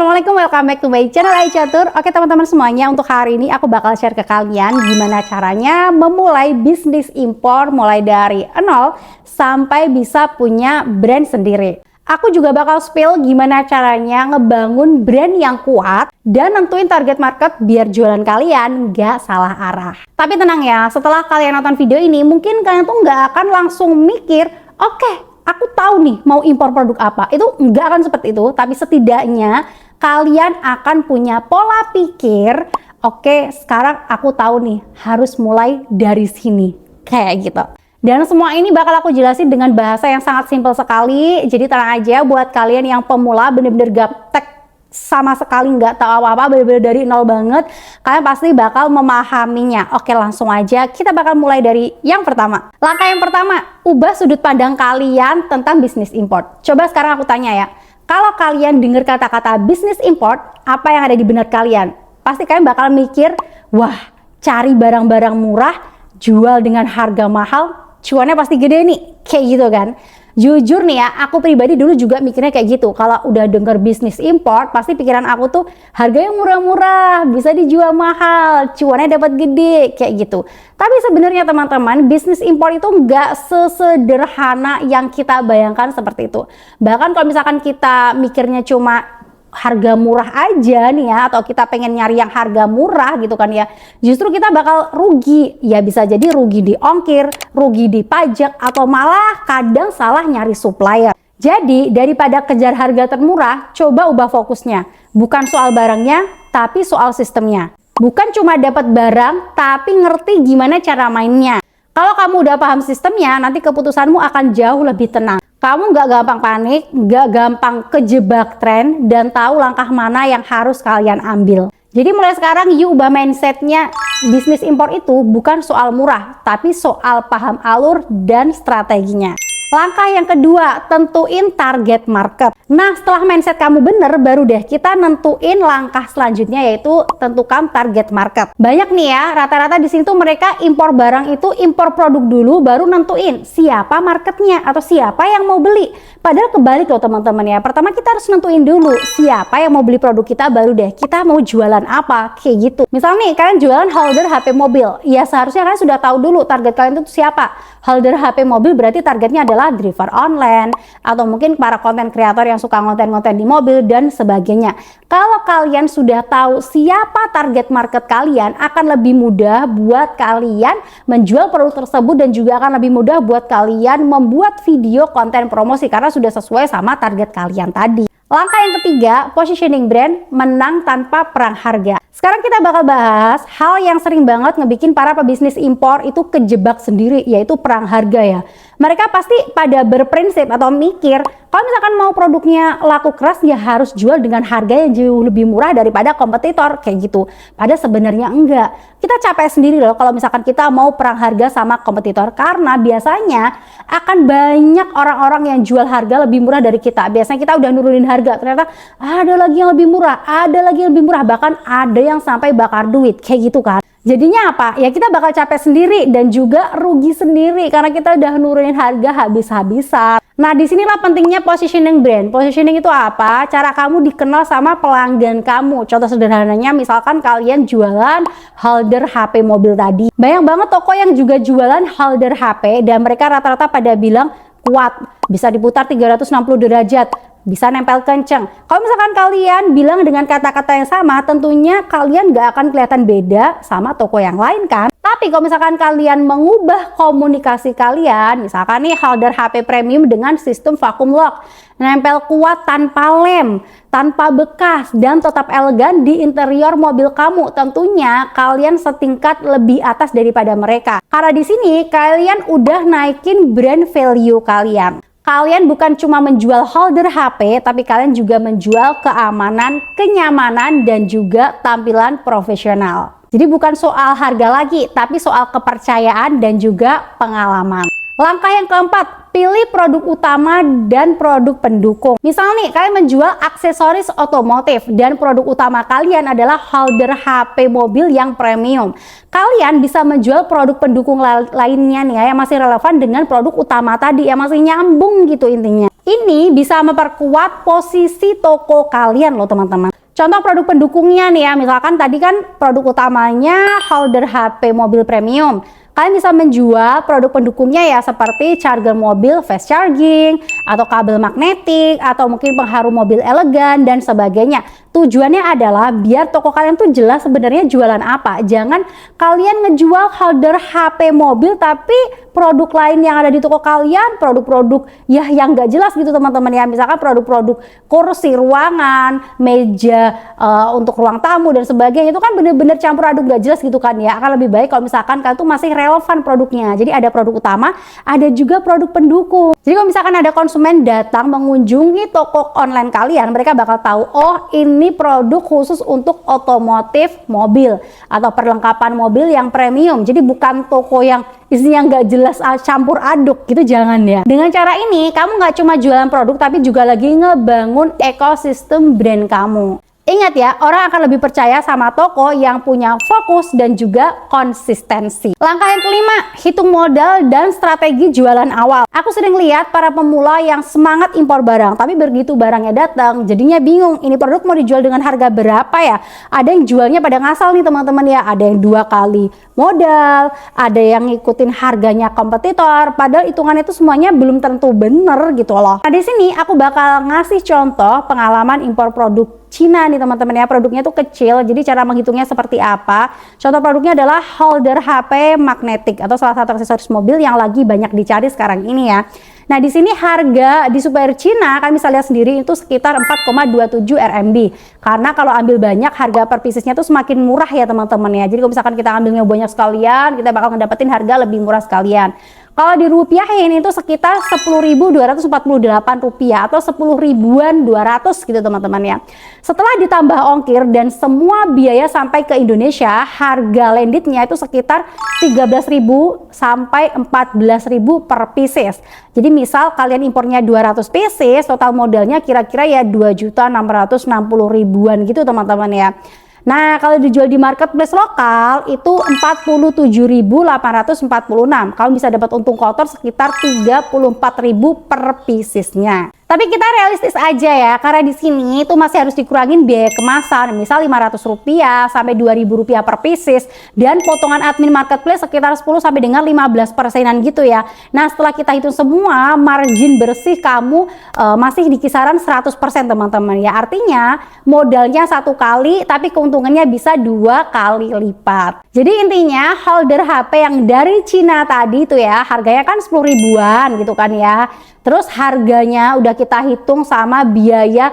assalamualaikum, welcome back to my channel Ai Catur. Oke teman-teman semuanya, untuk hari ini aku bakal share ke kalian gimana caranya memulai bisnis impor mulai dari nol sampai bisa punya brand sendiri. Aku juga bakal spill gimana caranya ngebangun brand yang kuat dan nentuin target market biar jualan kalian nggak salah arah. Tapi tenang ya, setelah kalian nonton video ini mungkin kalian tuh nggak akan langsung mikir, oke, aku tahu nih mau impor produk apa. Itu nggak akan seperti itu, tapi setidaknya kalian akan punya pola pikir, oke, sekarang aku tahu nih harus mulai dari sini, kayak gitu. Dan semua ini bakal aku jelasin dengan bahasa yang sangat simpel sekali. Jadi tenang aja buat kalian yang pemula, bener-bener gaptek sama sekali nggak tahu apa-apa, bener-bener dari nol banget, kalian pasti bakal memahaminya. Oke, langsung aja kita bakal mulai dari yang pertama. Langkah yang pertama, ubah sudut pandang kalian tentang bisnis import. Coba sekarang aku tanya ya, kalau kalian dengar kata-kata bisnis import, apa yang ada di benak kalian? Pasti kalian bakal mikir, wah, cari barang-barang murah, jual dengan harga mahal, cuannya pasti gede nih, kayak gitu kan. Jujur nih ya, aku pribadi dulu juga mikirnya kayak gitu. Kalau udah denger bisnis import, pasti pikiran aku tuh harganya murah-murah, bisa dijual mahal, cuannya dapat gede, kayak gitu. Tapi sebenarnya teman-teman, bisnis import itu nggak sesederhana yang kita bayangkan seperti itu. Bahkan kalau misalkan kita mikirnya cuma harga murah aja nih ya, atau kita pengen nyari yang harga murah gitu kan ya, justru kita bakal rugi. Ya bisa jadi rugi di ongkir, rugi di pajak, atau malah kadang salah nyari supplier. Jadi daripada kejar harga termurah, coba ubah fokusnya. Bukan soal barangnya, tapi soal sistemnya. Bukan cuma dapat barang, tapi ngerti gimana cara mainnya. Kalau kamu udah paham sistemnya, nanti keputusanmu akan jauh lebih tenang. Kamu nggak gampang panik, nggak gampang kejebak tren, dan tahu langkah mana yang harus kalian ambil. Jadi mulai sekarang you ubah mindsetnya, bisnis impor itu bukan soal murah, tapi soal paham alur dan strateginya. Langkah yang kedua, tentuin target market. Nah, setelah mindset kamu bener, baru deh kita nentuin langkah selanjutnya, yaitu tentukan target market. Banyak nih ya, rata-rata di sini tuh mereka impor barang itu impor produk dulu, baru nentuin siapa marketnya atau siapa yang mau beli. Padahal kebalik loh teman-teman ya. Pertama kita harus nentuin dulu siapa yang mau beli produk kita, baru deh kita mau jualan apa, kayak gitu. Misalnya nih, kalian jualan holder HP mobil, ya seharusnya kalian sudah tahu dulu target kalian itu siapa. Holder HP mobil berarti targetnya adalah driver online, atau mungkin para konten kreator yang suka konten-konten di mobil dan sebagainya. Kalau kalian sudah tahu siapa target market kalian, akan lebih mudah buat kalian menjual produk tersebut, dan juga akan lebih mudah buat kalian membuat video konten promosi karena sudah sesuai sama target kalian tadi. Langkah yang ketiga, positioning brand, menang tanpa perang harga. Sekarang kita bakal bahas hal yang sering banget ngebikin para pebisnis impor itu kejebak sendiri, yaitu perang harga ya. Mereka pasti pada berprinsip atau mikir, kalau misalkan mau produknya laku keras, ya harus jual dengan harga yang jauh lebih murah daripada kompetitor, kayak gitu. Padahal sebenarnya enggak. Kita capek sendiri loh kalau misalkan kita mau perang harga sama kompetitor, karena biasanya akan banyak orang-orang yang jual harga lebih murah dari kita. Biasanya kita udah nurunin harga, ternyata ada lagi yang lebih murah, ada lagi yang lebih murah, bahkan ada yang sampai bakar duit, kayak gitu kan. Jadinya apa? Ya kita bakal capek sendiri dan juga rugi sendiri karena kita udah nurunin harga habis-habisan. Nah, disinilah pentingnya positioning brand. Positioning itu apa? Cara kamu dikenal sama pelanggan kamu. Contoh sederhananya, misalkan kalian jualan holder HP mobil tadi. Banyak banget toko yang juga jualan holder HP dan mereka rata-rata pada bilang kuat, bisa diputar 360 derajat, bisa nempel kenceng. Kalau misalkan kalian bilang dengan kata-kata yang sama, tentunya kalian gak akan kelihatan beda sama toko yang lain kan. Tapi kalau misalkan kalian mengubah komunikasi kalian, misalkan nih holder HP premium dengan sistem vacuum lock, nempel kuat tanpa lem, tanpa bekas, dan tetap elegan di interior mobil kamu, tentunya kalian setingkat lebih atas daripada mereka. Karena di sini kalian udah naikin brand value kalian. Kalian bukan cuma menjual holder HP, tapi kalian juga menjual keamanan, kenyamanan, dan juga tampilan profesional. Jadi bukan soal harga lagi, tapi soal kepercayaan dan juga pengalaman. Langkah yang keempat, pilih produk utama dan produk pendukung. Misal nih, kalian menjual aksesoris otomotif dan produk utama kalian adalah holder HP mobil yang premium. Kalian bisa menjual produk pendukung lainnya nih ya, yang masih relevan dengan produk utama tadi, yang masih nyambung gitu intinya. Ini bisa memperkuat posisi toko kalian loh teman-teman. Contoh produk pendukungnya nih ya, misalkan tadi kan produk utamanya holder HP mobil premium. Kalian bisa menjual produk pendukungnya ya seperti charger mobil fast charging, atau kabel magnetik, atau mungkin pengharum mobil elegan dan sebagainya. Tujuannya adalah biar toko kalian tuh jelas sebenarnya jualan apa. Jangan kalian ngejual holder HP mobil tapi produk lain yang ada di toko kalian produk-produk ya yang gak jelas gitu teman-teman ya. Misalkan produk-produk kursi ruangan, meja untuk ruang tamu dan sebagainya, itu kan bener-bener campur aduk gak jelas gitu kan ya. Akan lebih baik kalau misalkan kalian tuh masih relevan produknya. Jadi ada produk utama, ada juga produk pendukung. Jadi kalau misalkan ada konsumen datang mengunjungi toko online kalian, mereka bakal tahu, oh ini produk khusus untuk otomotif mobil atau perlengkapan mobil yang premium. Jadi bukan toko yang isinya nggak jelas campur aduk gitu, jangan ya. Dengan cara ini kamu nggak cuma jualan produk tapi juga lagi ngebangun ekosistem brand kamu. Ingat ya, orang akan lebih percaya sama toko yang punya fokus dan juga konsistensi. Langkah yang kelima, hitung modal dan strategi jualan awal. Aku sering lihat para pemula yang semangat impor barang, tapi begitu barangnya datang, jadinya bingung, ini produk mau dijual dengan harga berapa ya? Ada yang jualnya pada ngasal nih teman-teman ya, ada yang 2 kali modal, ada yang ngikutin harganya kompetitor, padahal hitungannya itu semuanya belum tentu bener gitu loh. Nah di sini aku bakal ngasih contoh pengalaman impor produk Cina nih teman-teman ya. Produknya tuh kecil, jadi cara menghitungnya seperti apa. Contoh produknya adalah holder HP magnetik atau salah satu aksesoris mobil yang lagi banyak dicari sekarang ini ya. Nah di sini harga di supplier Cina kalian bisa lihat sendiri itu sekitar 4,27 RMB. Karena kalau ambil banyak harga per piecesnya tuh semakin murah ya teman-teman ya. Jadi kalau misalkan kita ambilnya banyak sekalian, kita bakal ngedapetin harga lebih murah sekalian. Kalau di rupiahin itu sekitar 10.248 rupiah atau 10.200 gitu teman-teman ya. Setelah ditambah ongkir dan semua biaya sampai ke Indonesia, harga landednya itu sekitar 13.000 sampai 14.000 per pieces. Jadi misal kalian impornya 200 pieces, total modalnya kira-kira ya 2.660.000-an gitu teman-teman ya. Nah, kalau dijual di marketplace lokal itu 47.846. Kamu bisa dapat untung kotor sekitar 34.000 per piecesnya. Tapi kita realistis aja ya, karena di sini itu masih harus dikurangin biaya kemasan, misal Rp500 sampai Rp2.000 per pieces, dan potongan admin marketplace sekitar 10 sampai dengan 15%-an gitu ya. Nah, setelah kita hitung semua, margin bersih kamu masih di kisaran 100% teman-teman ya. Artinya modalnya 1 kali, tapi keuntungannya bisa 2 kali lipat. Jadi intinya holder HP yang dari Cina tadi itu ya, harganya kan 10 ribuan gitu kan ya. Terus harganya udah kita hitung sama biaya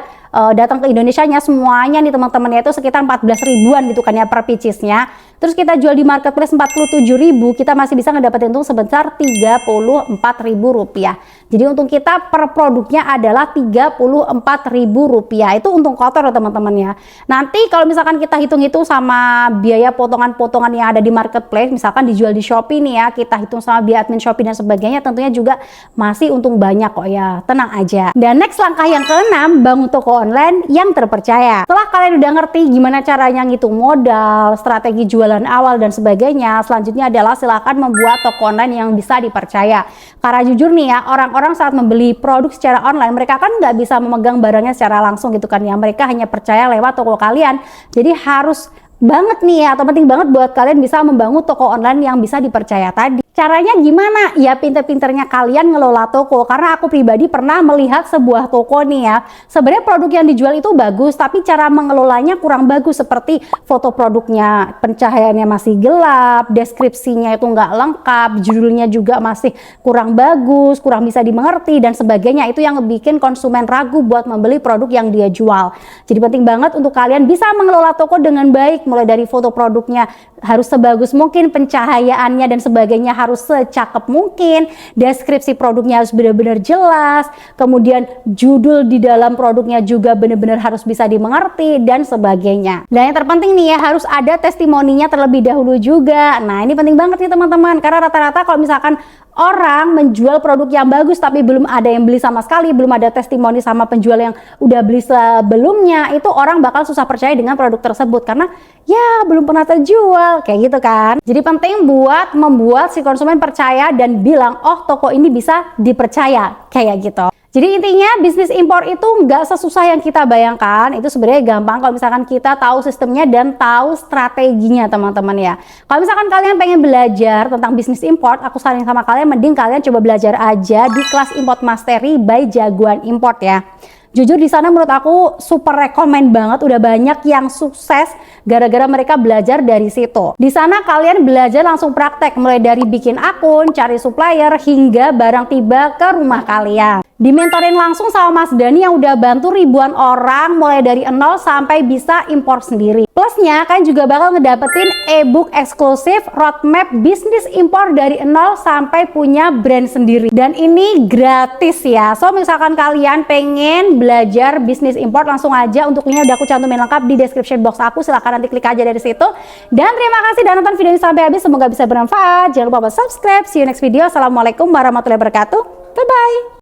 datang ke Indonesianya semuanya nih teman-teman ya, itu sekitar 14 ribuan gitu kan ya per piecesnya. Terus kita jual di marketplace 47.000, kita masih bisa ngedapetin untung sebesar Rp34.000. Jadi untung kita per produknya adalah Rp34.000. Itu untung kotor loh teman-teman ya. Nanti kalau misalkan kita hitung itu sama biaya potongan-potongan yang ada di marketplace, misalkan dijual di Shopee nih ya, kita hitung sama biaya admin Shopee dan sebagainya, tentunya juga masih untung banyak kok ya. Tenang aja. Dan next langkah yang keenam, bangun toko online yang terpercaya. Setelah kalian udah ngerti gimana caranya ngitung modal, strategi jualan awal dan sebagainya, selanjutnya adalah silakan membuat toko online yang bisa dipercaya. Karena jujur nih ya, orang-orang saat membeli produk secara online, mereka kan nggak bisa memegang barangnya secara langsung gitu kan ya. Mereka hanya percaya lewat toko kalian. Jadi harus banget nih ya, atau penting banget buat kalian bisa membangun toko online yang bisa dipercaya tadi. Caranya gimana? Ya pinter-pinternya kalian ngelola toko. Karena aku pribadi pernah melihat sebuah toko nih ya, sebenarnya produk yang dijual itu bagus, tapi cara mengelolanya kurang bagus. Seperti foto produknya pencahayaannya masih gelap, deskripsinya itu nggak lengkap, judulnya juga masih kurang bagus, kurang bisa dimengerti dan sebagainya. Itu yang bikin konsumen ragu buat membeli produk yang dia jual. Jadi penting banget untuk kalian bisa mengelola toko dengan baik, mulai dari foto produknya harus sebagus mungkin, pencahayaannya dan sebagainya harus secakep mungkin, deskripsi produknya harus benar-benar jelas, kemudian judul di dalam produknya juga benar-benar harus bisa dimengerti dan sebagainya. Dan yang terpenting nih ya, harus ada testimoninya terlebih dahulu juga. Nah ini penting banget nih teman-teman, karena rata-rata kalau misalkan orang menjual produk yang bagus tapi belum ada yang beli sama sekali, belum ada testimoni sama penjual yang udah beli sebelumnya, itu orang bakal susah percaya dengan produk tersebut karena ya belum pernah terjual kayak gitu kan. Jadi penting buat membuat si konsumen konsumen percaya dan bilang, oh toko ini bisa dipercaya, kayak gitu. Jadi intinya bisnis impor itu nggak sesusah yang kita bayangkan. Itu sebenarnya gampang kalau misalkan kita tahu sistemnya dan tahu strateginya, teman-teman ya. Kalau misalkan kalian pengen belajar tentang bisnis import, aku saranin sama kalian mending kalian coba belajar aja di kelas Import Mastery by Jagoan Import ya. Jujur di sana menurut aku super rekomen banget, udah banyak yang sukses gara-gara mereka belajar dari situ. Di sana kalian belajar langsung praktek, mulai dari bikin akun, cari supplier, hingga barang tiba ke rumah kalian. Dimentorin langsung sama Mas Dani yang udah bantu ribuan orang mulai dari nol sampai bisa impor sendiri. Plusnya kan juga bakal ngedapetin e-book eksklusif roadmap bisnis impor dari nol sampai punya brand sendiri. Dan ini gratis ya. So misalkan kalian pengen belajar bisnis impor, langsung aja untuk ini udah aku cantumin lengkap di description box aku. Silahkan nanti klik aja dari situ. Dan terima kasih udah nonton video ini sampai habis. Semoga bisa bermanfaat. Jangan lupa subscribe. See you next video. Assalamualaikum warahmatullahi wabarakatuh. Bye bye.